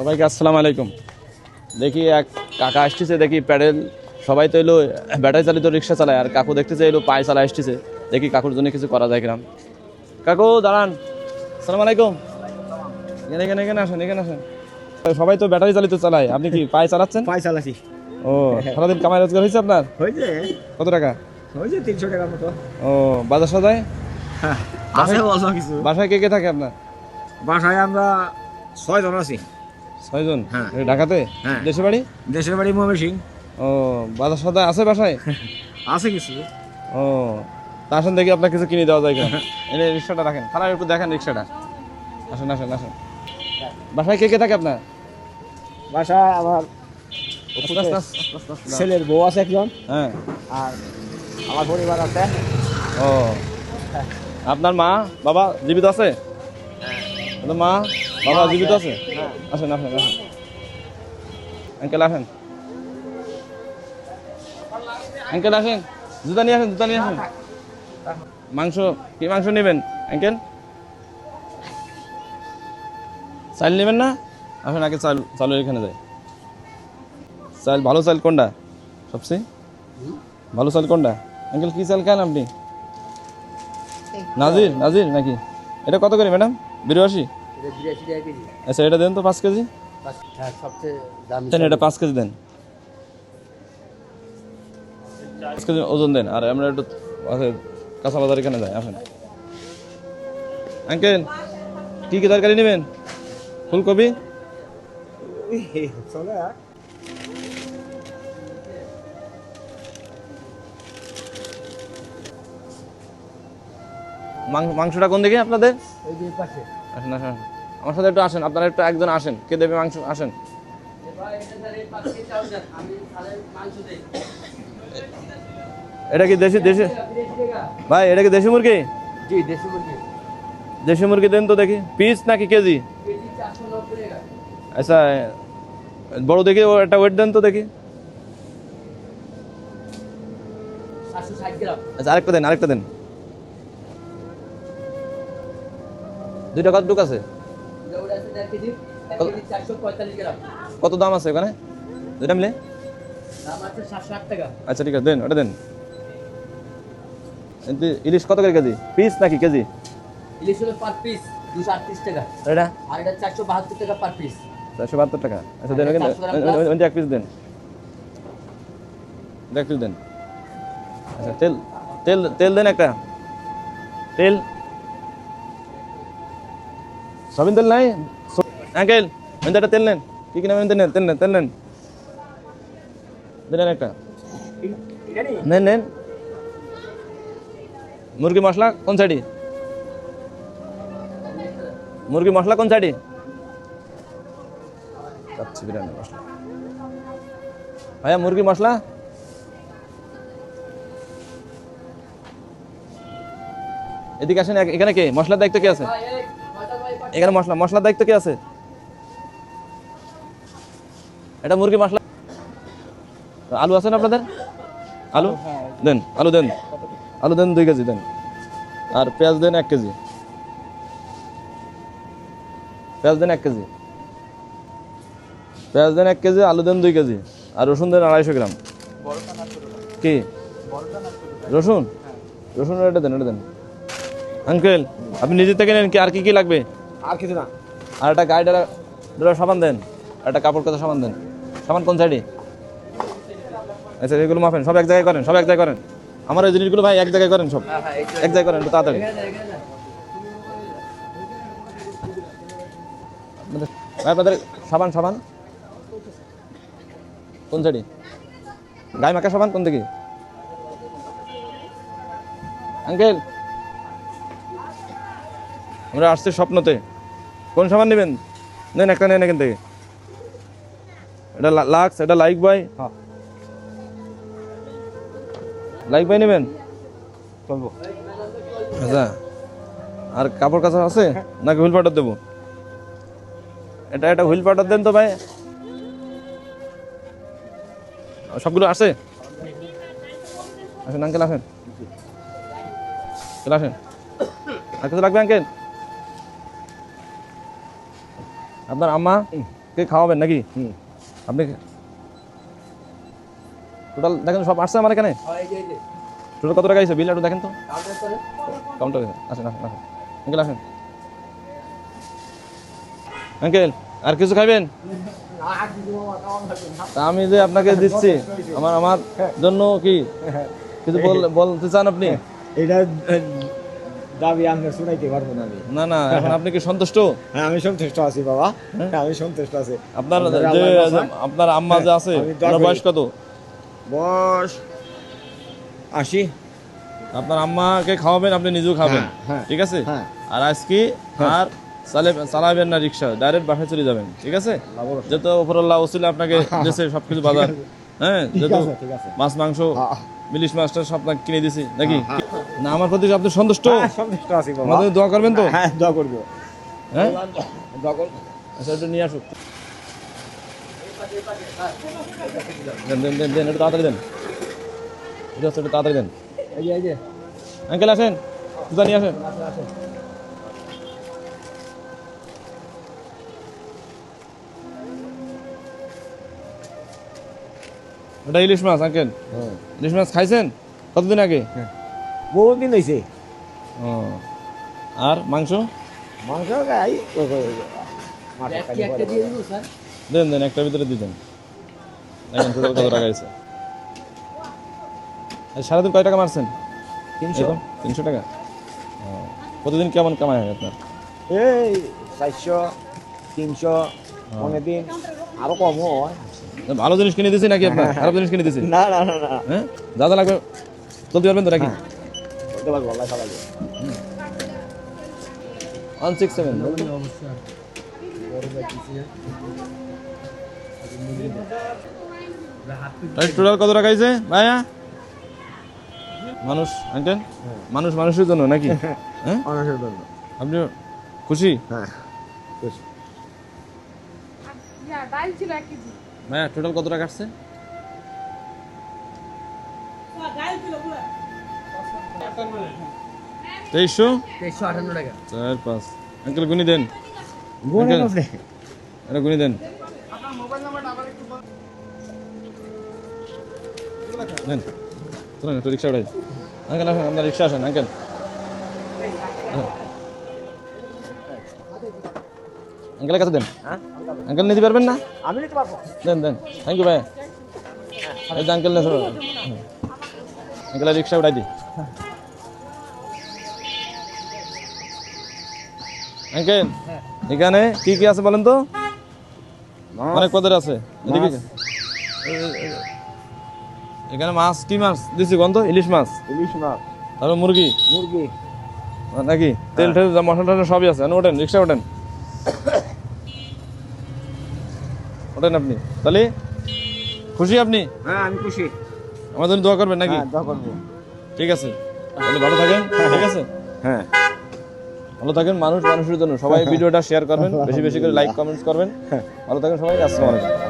সবাইকে আসসালামু আলাইকুম। দেখি এক কাকা আসতেছে, দেখি প্যাডেল, সবাই তো এলো ব্যাটারি চালিত রিক্সা চালায়, আর কাকু দেখতেছে এলো পায়ে চালা আসতেছে। দেখি কাকুর জন্য কিছু করা যায় কিনা। কাকু দাঁড়ান, আসসালামু আলাইকুম। এখানে এখানে এখানে আসেন, এখানে আসেন। সবাই তো ব্যাটারি চালিত চালায়, আপনি কি পায়ে চালাচ্ছেন? পায়ে চালাচ্ছি। ও, সারাদিন কামাই রোজগার হয়েছে আপনার? হয়েছে কত টাকা? হয়েছে 300 টাকার মতো। ও, বাজার সদায় আছে অল্প কিছু। বাসায় কে কে থাকে আপনার? বাসায় আমরা 6 জন আছি। 6 জন? হ্যাঁ। ঢাকাতে? হ্যাঁ। দেশে বাড়ি? দেশের বাড়ি ময়মনসিং। ও, বাজার সদায় আছে বাসায়? আছে কিছু। ও, তা আসেন দেখি আপনার কিছু কিনে দেওয়া যায় কিনা। এনে রিক্সাটা রাখেন, খারাপ একটু দেখেন রিক্সাটা। আসেন আসেন আসেন। বাসায় কে কে থাকে আপনার? বাসায় আমার ছেলের বউ আছে একজন, হ্যাঁ। আর আমার পরিবার আছে। ও, আপনার মা বাবা জীবিত আছে? আপনার মা বাবা জীবিত আছে? আসেন আসেন আসেন, আঙ্কেল আসেন, আঙ্কেল আসেন, জুতা নিয়ে আসেন, জুতা নিয়ে আসেন। মাংস, কি মাংস নেবেন আঙ্কেল? চাল নেবেন না? আসেন আগে চাল, চালের এখানে যায়। চাল ভালো চাল কোনটা সবচেয়ে ভালো চাল কোনটা আঙ্কেল? কি চাল খান আপনি? নাজির, নাজির নাকি? এটা কত করে ম্যাডাম? 82? আচ্ছা, এটা দেন তো 5 কেজি। দেন, এটা 5 কেজি দেন, 5 কেজি ওজন দেন। আর আমরা একটু কাঁচা বাজার এখানে যাই, আসেন। আঙ্কেল কি কি তরকারি নেবেন? ফুলকপি? মাংসটা কোন দিকে আপনাদের? আসেন আসেন, আমার সাথে একটু আসেন, আপনারা একটু একজন আসেন, কে দেবে মাংস? আসেন। এটা কি দেশি? দেশি ভাই, এটা কি দেশি মুরগি? জি, দেশি মুরগি। দেশি মুরগি দেন তো দেখি, পিস নাকি কেজি? আচ্ছা, বড় দেখি একটা ওয়েট দেন তো দেখি। আচ্ছা, আরেকটা দেন, আরেকটা দেন। দুইটা কতটুক আছে? কত দাম আছে ওখানে দুইটা মিলে? আচ্ছা ঠিক আছে, দেন ওটা দেন। ইলিশ কত করে কেজি? পিস নাকি কেজি? ইলিশ হলো পার পিস 238 টাকা, এটা আর এটা 472 টাকা পার পিস। 472 টাকা। আচ্ছা দেন, ওই এক পিস দেন, এক পিস দেন। আচ্ছা, তেল তেল তেল দেন একটা, তেল। সবিন তেল নাই আঙ্কেল? একটা তেল নেন, কি কি নেবেন? তেল নেন, তেল নেন, তেল নেন, দেন একটা, নেন নেন। মুরগি মশলা কোন সাইডে? মুরগি মশলা কোন সাইডে? চাচ্ছি বিরিয়ানি মশলা। ভাইয়া মুরগি মশলা? এদিকে আসেন। এখানে কে মশলার দায়িত্ব কে আছে? এখানে মশলার দায়িত্ব কে আছে? এটা মুরগি মশলা। আলু আছে না আপনাদের? আলু দেন, আলু দেন, আলু দেন 2 কেজি দেন। আর পেঁয়াজ দেন 1 কেজি, পেঁয়াজ দেন 1 কেজি, পেঁয়াজ দেন 1 কেজি, আলু দেন 2 কেজি, আর রসুন দেন 250 গ্রাম। কি রসুন? রসুন এটা দেন, এটা দেন। আঙ্কেল আপনি নিজে থেকে নেন, কি আর কি কি লাগবে? আর কিছু না। আর একটা গাড়িটা সাবান দেন, একটা কাপড় কাচা সাবান দেন। সাবান কোন সাইডে? আচ্ছা, এগুলো মাফেন, সব এক জায়গায় করেন, সব এক জায়গায় করেন। আমার এই জিনিসগুলো ভাই এক জায়গায় করেন, সব এক জায়গায় করেন, একটু তাড়াতাড়ি। ভাই আপনাদের সাবান, সাবান কোন সাইডে? গায়ে মাখা সাবান কোন দিকে? আঙ্কেল আমরা আসছি স্বপ্নতে, কোন সাবান নেবেন? নেন একটা, নেন এখান থেকে। এটা লাক্স, এটা লাইক বয়। হ্যাঁ, লাইক বয় নেবেন? চলবো। আচ্ছা, আর কাপড় কাচা আছে নাকি হুইল পাউডার দেবো? এটা হুইল পাউডার দেন তো ভাই। সবগুলো আছে? আসেন আঙ্কেল, আসেন, আসেন। আর কিছু লাগবে আঙ্কেল? আপনার আম্মা কে খাওয়াবেন নাকি হুম। আপনি? টোটাল দেখেন সব আসছে আমার এখানে, এই যে টোটাল কত টাকা আছে বিল একটু দেখেন তো। কাউন্টার করে কাউন্টারে আসেন আসেন আসেন আঙ্কেল আসেন। আঙ্কেল আর কিছু খাবেন? তা আমি যে আপনাকে দিচ্ছি আমার আমার জন্য কি কিছু বলতে চান আপনি? এটা দাবি আমি শুনাইতে পারবো না আমি। না না এখন আপনি কি সন্তুষ্ট? হ্যাঁ আমি সন্তুষ্ট আছি বাবা, হ্যাঁ আমি সন্তুষ্ট আছি। আপনার আমাদের যে আল্লাহর বাবা, আপনার আম্মা যে আছে আমি দোয়া ওনার করি। বয়স কত? বয়স 80। আপনার আম্মাকে খাওয়াবেন, আপনি নিজেও খাবেন, হ্যাঁ, হ্যাঁ, ঠিক আছে? হ্যাঁ। আর আজকে আর চালাবেন না রিক্সা, ডাইরেক্ট বাসায় চলে যাবেন, ঠিক আছে? যেহেতু উপরল্লাহ ওসিলা আপনাকে দিয়েছে সবকিছু বাজার, হ্যাঁ ঠিক যেহেতু আছে, ঠিক আছে। মাছ মাংস হ্যাঁ। ইলিশ মাছটা সব আপনাকে কিনে দিছি নাকি? না আমার প্রতি আপনি সন্তুষ্ট? হ্যাঁ, সন্তুষ্ট আছি বাবা। আমাদের দোয়া করবেন তো? হ্যাঁ দোয়া করবো। হ্যাঁ দোয়া করবো। আচ্ছা একটু নিয়ে আসুক, দেন দেন দেন দেন একটু তাড়াতাড়ি দেন, এটা হচ্ছে একটু তাড়াতাড়ি দেন। এই যে আঙ্কেল আসেন, জুতা নিয়ে আসেন। এটা ইলিশ মাছ আঙ্কেল, ইলিশ মাছ খাইছেন কতদিন আগে? বহুত দিন হয়েছে। ও আর মাংস? মাংস খাই ব্যাগ কি একটা দিয়ে দিব স্যার? দেন দেন একটার ভিতরে দিয়ে দেন। দেখেন টোটাল কত টাকা আছে। আর সারাদিন কয় টাকা মারছেন? 300। 300 টাকা। ও প্রতিদিন কেমন কামাই হয় আপনার? এই 400 300 অনেক দিন আরো কম হয়। ভালো জিনিস কিনে দিছি নাকি আপনার? খারাপ জিনিস কিনে দিছি? না না না না হ্যাঁ যা যা লাগবে চলতে পারবেন তো নাকি? বলতে পারবো আল্লাহ খাওয়াবে। 167 টোটাল কত টাকা আছে ভাইয়া? মানুষ আঙ্কেল, মানুষ মানুষের জন্য নাকি? হ্যাঁ অনেকের জন্য। আপনি খুশি? হ্যাঁ খুশি। ডাল ছিল 1 কেজি। ভাইয়া টোটাল কত টাকা আসছে? তেইশশো 2358 টাকা। 4 5 আঙ্কেল গুনি দেন, গুনেন Okay. আপনি। এটা গুনি দেন। নেন চলুন একটু রিক্সা উঠাই। আঙ্কেল আসেন, আপনার রিক্সা আসেন আঙ্কেল। আঙ্কেলের কাছে দেন। হ্যাঁ আঙ্কেল নিতে পারবেন না? আমি নিতে পারবো। দেন দেন, থ্যাংক ইউ ভাই। এই যে আঙ্কেল আঙ্কেলের রিক্সা উঠাই দিই। আঙ্কেল এখানে কি কি আছে বলেন তো? অনেক পদের আছে এদিকে। এখানে মাছ, কি মাছ দিছি গন্ধ? ইলিশ মাছ, ইলিশ মাছ, তারপর মুরগি মুরগি। নাকি তেল টেল যা মশলা টশলা সবই আছে। ওঠেন রিক্সা ওঠেন, ওঠেন আপনি। তাহলে খুশি আপনি? হ্যাঁ আমি খুশি। আমার জন্য দোয়া করবেন নাকি? হ্যাঁ দোয়া করবো। ঠিক আছে তাহলে ভালো থাকেন, ঠিক আছে? হ্যাঁ ভালো থাকেন, মানুষ মানুষের জন্য। সবাই ভিডিওটা শেয়ার করবেন, বেশি বেশি করে লাইক কমেন্টস করবেন। ভালো থাকেন সবাই, আসসালামু আলাইকুম।